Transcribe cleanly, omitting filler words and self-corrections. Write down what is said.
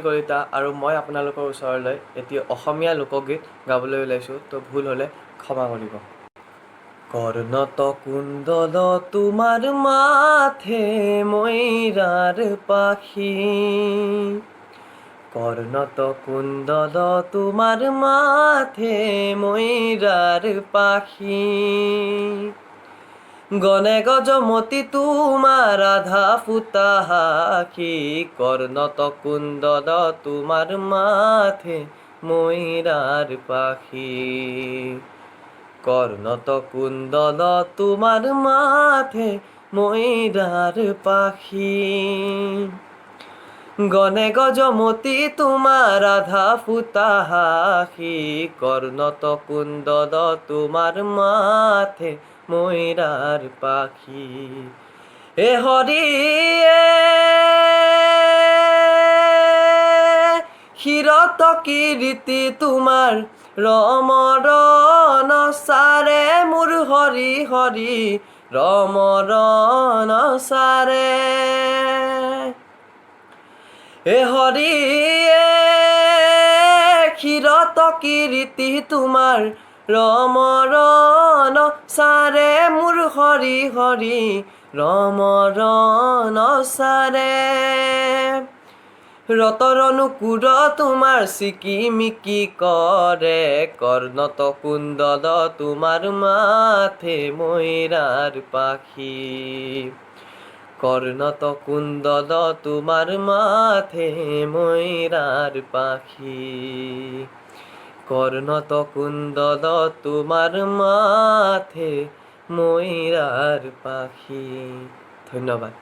কলিতা আৰু মই আপোনালোকৰ ওচৰলৈ এটি অসমীয়া লোকগীত গাবলৈ ওলাইছোঁ, তো ভুল হ'লে ক্ষমা কৰিব। কৰ্ণত কুণ্ডল তোমাৰ মাথে ময়ৰাৰ পাখি, কৰ্ণত কুণ্ডল তোমাৰ মাথে ময়ৰাৰ পাখি, গণে গজমতি তোমাৰ আধা ফুটা আখি, কৰ্ণত কুণ্ডল তোমাৰ মাথে ময়ৰাৰ পাখি, কৰ্ণত কুণ্ডল তোমাৰ মাথে ময়ৰাৰ পাখি, গণে গজমতি তোমাৰ আধা ফুটা আখি, কৰ্ণত কুণ্ডল তোমাৰ মাথে ময়ৰাৰ পাখি। এ হৰিয়ে শিৰত কীৰ্তি তোমাৰ ৰমৰণ চাৰে, মোৰ হৰি হৰি ৰমৰণ চাৰে। এ হৰিয়ে শিৰত কীৰ্তি তোমাৰ ৰমৰণ চাৰে, মোৰ হৰি হৰি ৰমৰণ চাৰে। ৰতৰনুকুৰ তোমাৰ চিকিমিকি কৰে, কৰ্ণত কুণ্ডল তোমাৰ মাথে ময়ৰাৰ পাখি, কৰ্ণত কুণ্ডল তোমাৰ মাথে ময়ৰাৰ পাখি, কৰ্ণত কুণ্ডল তোমাৰ মাথে ময়ৰাৰ পাখি। ধন্যবাদ।